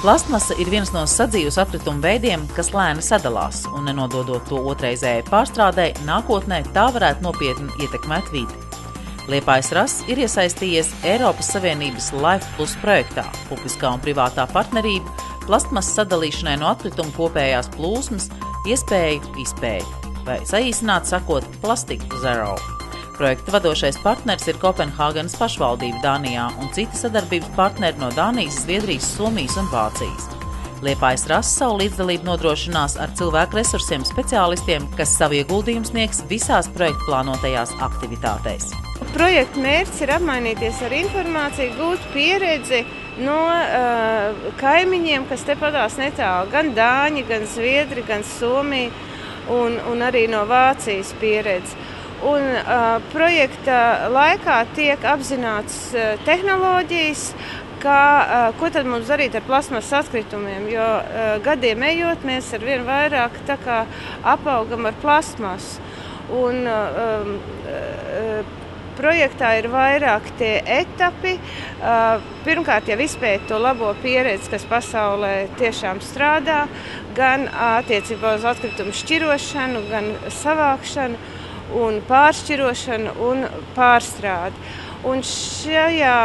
Plastmasa ir viens no sadzīves atkritumu veidiem, kas lēni sadalās, un nenododot to otrreizējai pārstrādei, nākotnē tā varētu nopietni ietekmēt vidi. Liepājas RAS ir iesaistījies Eiropas Savienības Life Plus projektā, publiskā un privātā partnerība, plastmasas sadalīšanai no atkritumu kopējās plūsmas, iespēju izpēju, vai saīsināt sakot Plastic Zero. Projekta vadošais partners ir Kopenhāgenas pašvaldība Dānijā un citi sadarbības partneri no Dānijas, Zviedrijas, Somijas un Vācijas. Liepājas RAS savu līdzdalību nodrošinās ar cilvēku resursiem speciālistiem, kas savu ieguldījumu sniegs visās projekta plānotajās aktivitātēs. Projekta mērķis ir apmainīties ar informāciju, gūt pieredzi no kaimiņiem, kas tepadās netālu, gan Dāņi, gan Zviedri, gan Somija un arī no Vācijas pieredzi. Un projekta laikā tiek apzināts tehnoloģijas, ko tad mums darīt ar plastmasas atkritumiem, jo gadiem ejot mēs arvien vairāk tā kā apaugam ar plastmasu. Un projektā ir vairāk tie etapi. Pirmkārt jau izpēt to labo pieredzi, kas pasaulē tiešām strādā, gan attiecībā uz atkritumu šķirošanu, gan savākšanu un pāršķirošanu un pārstrādi. Un šajā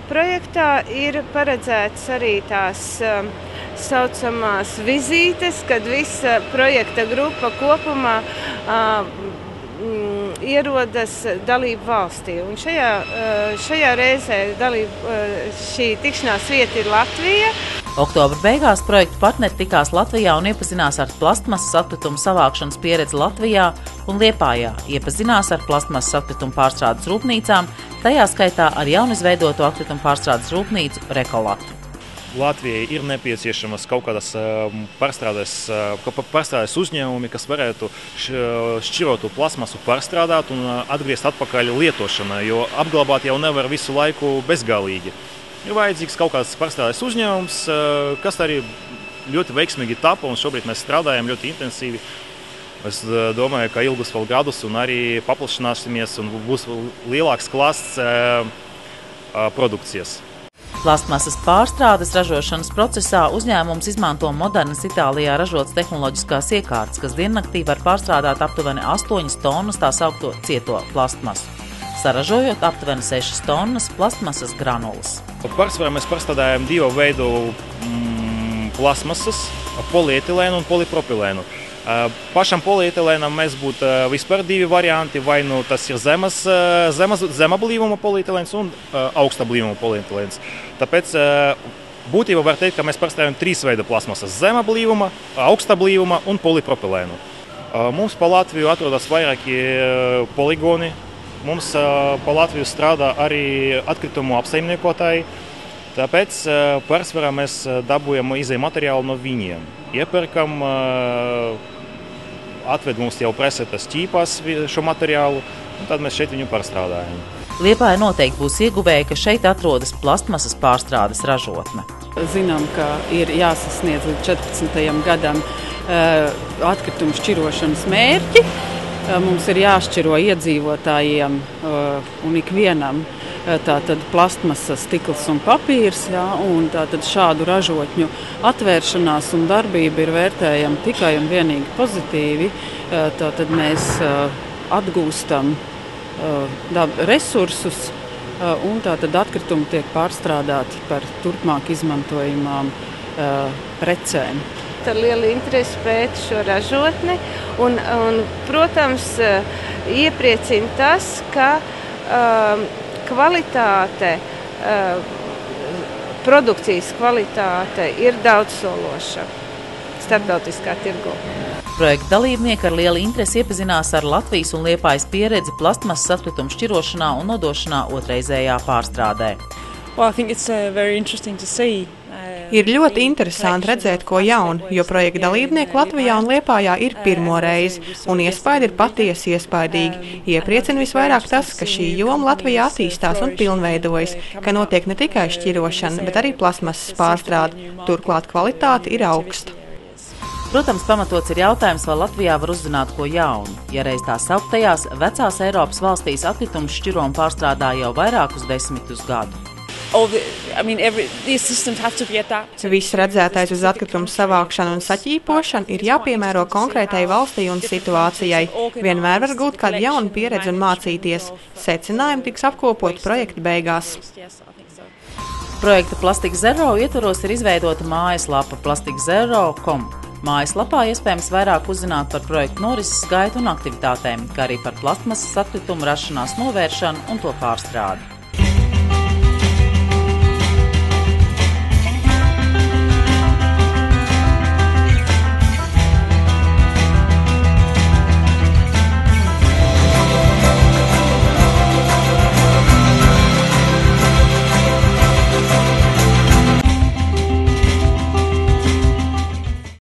projektā ir paredzētas arī tās saucamās vizītes, kad visa projekta grupa kopumā ierodas dalību valstī. Un šajā reizē šī tikšanās vieta ir Latvija. Oktobra beigās projekta partneri tikās Latvijā un iepazinās ar plastmasas atkritumu savākšanas pieredzi Latvijā un Liepājā, iepazinās ar plastmasas atkritumu pārstrādes rūpnīcām, tajā skaitā ar jaunizveidoto atkritumu pārstrādes rūpnīcu Rekolatu. Latvijai ir nepieciešamas kaut kādas pārstrādes uzņēmumi, kas varētu šķirotu plasmasu pārstrādāt un atgriezt atpakaļ lietošanai, jo apglabāt jau nevar visu laiku bezgalīgi. Ir vajadzīgs kaut kāds pārstrādes uzņēmums, kas arī ļoti veiksmīgi tapa, un šobrīd mēs strādājam ļoti intensīvi. Es domāju, ka ilgus vēl gadus un arī paplašināsimies un būs lielāks klāsts produkcijas. Plastmasas pārstrādes ražošanas procesā uzņēmums izmanto modernas Itālijā ražotas tehnoloģiskās iekārtas, kas diennaktī var pārstrādāt aptuveni 8 tonnas tā saukto cieto plastmasu, saražojot aptuveni 6 tonnas plastmasas granulas. Pārsvarā mēs pārstrādājam divu veidu plastmasas, polietilēnu un polipropilēnu. Pašam polietilēnam mēs būtu vispār divi varianti, vai nu tas ir zema blīvuma polietilēns un augsta blīvuma polietilēns. Tāpēc būtībā var teikt, ka mēs pārstrādājam trīs veidu plasmasas - zema blīvuma, augsta blīvuma un polipropilēnu. Mums pa Latviju atrodas vairāki poligoni, mums pa Latviju strādā arī atkritumu apsaimniekotāji. Tāpēc pārsvarā mēs dabūjam izēju materiālu no viņiem. Iepērkam, atved mums jau presētas ķīpās šo materiālu, un tad mēs šeit viņu pārstrādājam. Liepāja noteikti būs ieguvēja, ka šeit atrodas plastmasas pārstrādes ražotne. Zinām, ka ir jāsasniedz līdz 14. gadam atkritumu šķirošanas mērķi. Mums ir jāšķiro iedzīvotājiem un ikvienam tātad plastmasas, stikls un papīrs, un tātad šādu ražotņu atvēršanās un darbība ir vērtējama tikai un vienīgi pozitīvi. Tātad mēs atgūstam resursus un tātad atkritumi tiek pārstrādāti par turpmāk izmantojamām precēm. Ar lielu interesi pēta šo ražotni un, protams, iepriecina tas, ka kvalitāte, produkcijas kvalitāte ir daudzsološa starptautiskā tirgū. Projekta dalībnieki ar lielu interesi iepazinās ar Latvijas un Liepājas pieredzi plastmasas atkritumu šķirošanā un nodošanā otrreizējā pārstrādē. Ir ļoti interesanti redzēt ko jaunu, jo projekta dalībnieki Latvijā un Liepājā ir pirmo reizi, un iespaidi ir patiesi iespaidīgi. Iepriecina visvairāk tas, ka šī joma Latvijā attīstās un pilnveidojas, ka notiek ne tikai šķirošana, bet arī plastmasas pārstrāde. Turklāt kvalitāte ir augsta. Protams, pamatots ir jautājums, vai Latvijā var uzzināt ko jaunu. Ja reiz tās sauktajās vecās Eiropas valstīs atkritumu šķiro un pārstrādā jau vairākus desmitus gadu. Viss redzētais uz atkritumu savākšanu un saķīpošanu ir jāpiemēro konkrētai valstī un situācijai. Vienmēr var gūt kādu jaunu pieredzi un mācīties. Secinājumi tiks apkopoti projekta beigās. Projekta Plastic Zero ietvaros ir izveidota mājaslapa plasticzero.com. Mājaslapā iespējams vairāk uzzināt par projektu norises gaitu un aktivitātēm, kā arī par plastmasas atkritumu rašanās novēršanu un to pārstrādi.